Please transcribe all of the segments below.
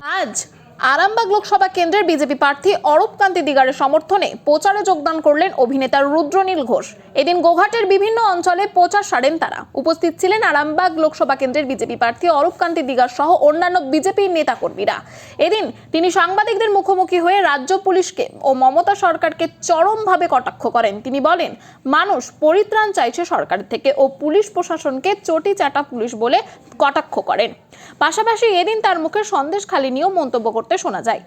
আজ আরামবাগ লোকসভা কেন্দ্রের বিজেপি প্রার্থী অরূপ কান্তি দিগারের সমর্থনে প্রচারে যোগদান করলেন অভিনেতা রুদ্রনীল ঘোষ। এদিন গোঘাটের বিভিন্ন অঞ্চলে প্রচার সারেন তারা। উপস্থিত ছিলেন আরামবাগ লোকসভা কেন্দ্রের বিজেপি প্রার্থী অরূপ কান্তি দিগার সহ অন্যান্য বিজেপির নেতাকর্মীরা। এদিন তিনি সাংবাদিকদের মুখোমুখি হয়ে রাজ্য পুলিশকে ও মমতা সরকারকে চরমভাবে কটাক্ষ করেন। তিনি বলেন, মানুষ পরিত্রাণ চাইছে সরকার থেকে ও পুলিশ প্রশাসনকে চটি চাটা পুলিশ বলে কটাক্ষ করেন। পাশাপাশি এদিন তার মুখে সন্দেশখালি নিয়েও মন্তব্য করতে শোনা যায়।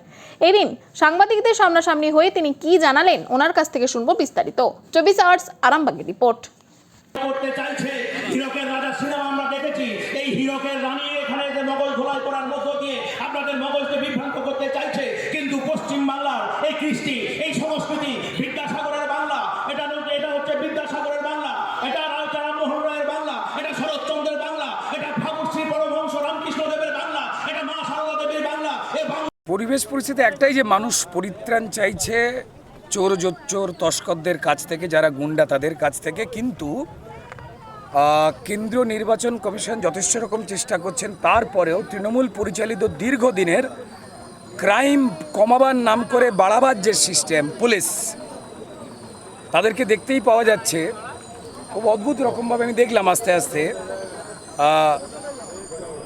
এদিন সাংবাদিকদের সামনাসামনি হয়ে তিনি কি জানালেন ওনার কাছ থেকে শুনবো বিস্তারিত। 24 আওয়ার্স আরামবাগের রিপোর্ট। করতে চাইছে হীরকের রাজা সিনেমা আমরা দেখেছি। এই হীরকের রানী এখানে যে মগজ ধোলাই করার মধ্য দিয়ে আপনাদের মগজকে বিভ্রান্ত করতে চাইছে। কিন্তু পশ্চিম বাংলার এই কৃষ্টি, এই সংস্কৃতি বিদ্যাসাগরের বাংলা, এটা হচ্ছে বিদ্যাসাগরের বাংলা, এটা রামমোহন রায়ের বাংলা, এটা শরৎচন্দ্রের বাংলা, এটা ঠাকুরশ্রী পরমহংস রামকৃষ্ণদেবের বাংলা, এটা মা সারদা দেবীর বাংলা। পরিবেশ পরিস্থিতি একটাই যে মানুষ পরিত্রাণ চাইছে চোর জোচ্চোর তস্করদের কাছ থেকে, যারা গুন্ডা তাদের কাছ থেকে। কিন্তু কেন্দ্রীয় নির্বাচন কমিশন যথেষ্ট রকম চেষ্টা করছেন, তারপরেও তৃণমূল পরিচালিত দীর্ঘদিনের ক্রাইম কমাবার নাম করে বাড়াবার যে সিস্টেম পুলিশ, তাদেরকে দেখতেই পাওয়া যাচ্ছে খুব অদ্ভুত রকমভাবে। আমি দেখলাম আস্তে আস্তে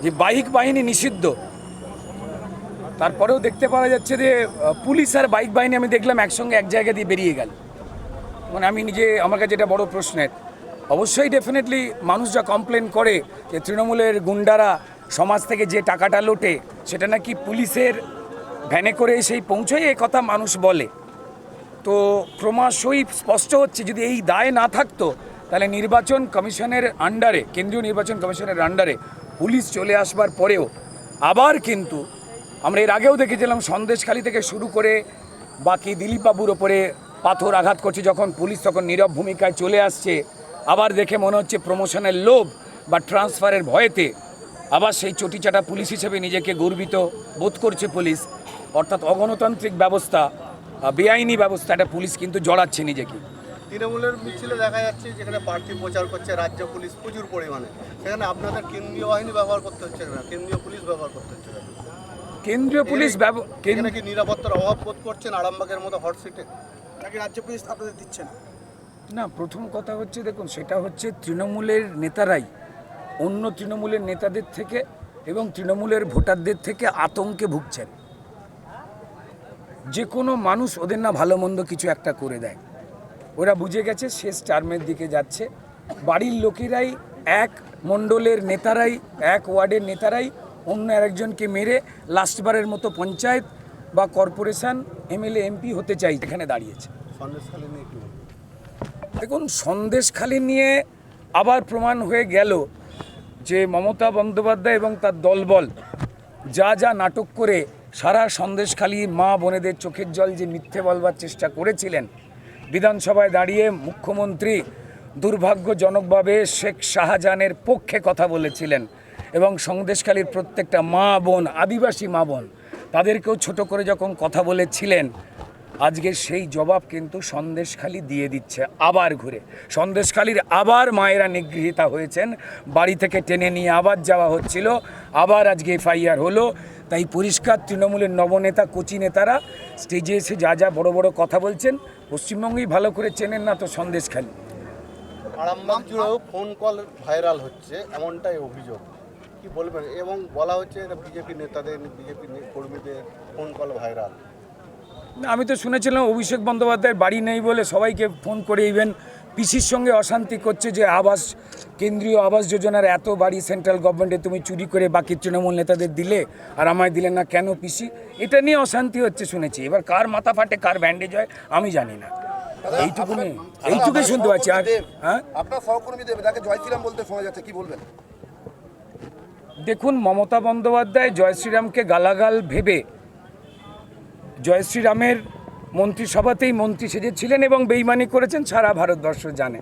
যে বাইক বাহিনী নিষিদ্ধ, তারপরেও দেখতে পাওয়া যাচ্ছে যে পুলিশ আর বাইক বাহিনী আমি দেখলাম একসঙ্গে এক জায়গা দিয়ে বেরিয়ে গেল। মানে আমি নিজে, আমার কাছে এটা বড় প্রশ্নের। অবশ্যই ডেফিনেটলি মানুষ যা কমপ্লেন করে যে তৃণমূলের গুন্ডারা সমাজ থেকে যে টাকাটা লোটে সেটা নাকি পুলিশের ভ্যানে করে সেই পৌঁছয়, এই কথা মানুষ বলে। তো ক্রমশই স্পষ্ট হচ্ছে যদি এই দায় না থাকতো তাহলে নির্বাচন কমিশনের আন্ডারে, কেন্দ্রীয় নির্বাচন কমিশনের আন্ডারে পুলিশ চলে আসবার পরেও আবার কিন্তু আমরা এর আগেও দেখেছিলাম সন্দেশখালি থেকে শুরু করে বাকি দিলীপবাবুর ওপরে পাথর আঘাত করছে যখন পুলিশ, তখন নীরব ভূমিকায় চলে আসছে। আবার দেখে মনে হচ্ছে প্রমোশনের লোভ বা ট্রান্সফারের ভয়েতে আবার সেই চটিচাটা পুলিশ হিসেবে নিজেকে গর্বিত বোধ করছে পুলিশ। অর্থাৎ অগণতান্ত্রিক ব্যবস্থা, বেআইনি ব্যবস্থা, এটা পুলিশ কিন্তু জড়াচ্ছে নিজেকে। তৃণমূলের মিছিলে দেখা যাচ্ছে যেখানে প্রার্থী প্রচার করছে রাজ্য পুলিশ প্রচুর পরিমাণে, সেখানে আপনাদের কেন্দ্রীয় বাহিনী ব্যবহার করতে হচ্ছে না, কেন্দ্রীয় পুলিশ ব্যবহার করতে হচ্ছে না। কেন্দ্রীয় পুলিশ কি নিরাপত্তার অভাব বোধ করছেন আরামবাগের মতো হট সিটে, নাকি রাজ্য পুলিশ আপনাদের দিচ্ছে না? না, প্রথম কথা হচ্ছে, দেখুন, সেটা হচ্ছে তৃণমূলের নেতারাই অন্য তৃণমূলের নেতাদের থেকে এবং তৃণমূলের ভোটারদের থেকে আতঙ্কে ভুগছেন। যে কোনো মানুষ ওদের না ভালো মন্দ কিছু একটা করে দেয়। ওরা বুঝে গেছে শেষ টার্মের দিকে যাচ্ছে। বাড়ির লোকেরাই, এক মণ্ডলের নেতারাই, এক ওয়ার্ডের নেতারাই অন্য আরেকজনকে মেরে লাস্টবারের মতো পঞ্চায়েত বা কর্পোরেশন, এমএলএ, এমপি হতে চাই এখানে দাঁড়িয়েছে। সন্দেশখালী নিয়ে কি? দেখুন, সন্দেশখালী নিয়ে আবার প্রমাণ হয়ে গেল যে মমতা বন্দ্যোপাধ্যায় এবং তার দলবল যা যা নাটক করে সারা সন্দেশখালী মা বোনেদের চোখের জল যে মিথ্যে বলবার চেষ্টা করেছিলেন। বিধানসভায় দাঁড়িয়ে মুখ্যমন্ত্রী দুর্ভাগ্যজনকভাবে শেখ শাহজাহানের পক্ষে কথা বলেছিলেন এবং সন্দেশখালীর প্রত্যেকটা মা বোন, আদিবাসী মা বোন, তাদেরকেও ছোট করে যখন কথা বলেছিলেন, আজকে সেই জবাব কিন্তু সন্দেশখালী দিয়ে দিচ্ছে আবার ঘুরে। সন্দেশখালীর আবার মায়েরা নিগৃহীতা হয়েছেন, বাড়ি থেকে টেনে নিয়ে আবার যাওয়া হচ্ছিল, আবার আজকে এফআইআর হলো। তাই পরিষ্কার তৃণমূলের নবনেতা, কোচি নেতারা স্টেজে এসে যা যা বড় বড় কথা বলছেন, পশ্চিমবঙ্গেই ভালো করে চেনেন না তো সন্দেশখালী। আরামবাগ জুড়েও ফোন কল ভাইরাল হচ্ছে, এমনটাই অভিযোগ, কি বলবেন? এবং বলা হচ্ছে এটা বিজেপি নেতাদের, বিজেপি কর্মীদের ফোন কল ভাইরাল। না, আমি তো শুনেছিলাম অভিষেক বন্দ্যোপাধ্যায়ের বাড়ি নেই বলে সবাইকে ফোন করে ইভেন পিসির সঙ্গে অশান্তি করছে যে আবাস, কেন্দ্রীয় আবাস যোজনার এত বাড়ি সেন্ট্রাল গভর্নমেন্টে তুমি চুরি করে বাকি তৃণমূল নেতাদের দিলে আর আমায় দিলে না কেন পিসি, এটা নিয়ে অশান্তি হচ্ছে শুনেছি। এবার কার মাথা ফাটে, কার ব্যান্ডেজ হয় আমি জানি না, এইটুকুই শুনতে পাচ্ছি। আর হ্যাঁ, আপনার সহকর্মীদের তাকে জয় শ্রীরাম বলতে শোনা যাচ্ছে, কি বলবেন? দেখুন, মমতা বন্দ্যোপাধ্যায় জয় শ্রীরামকে গালাগাল ভেবে জয় শ্রীরামের মন্ত্রিসভাতেই মন্ত্রী সেজেছিলেন এবং বেইমানি করেছেন, সারা ভারতবর্ষ জানে।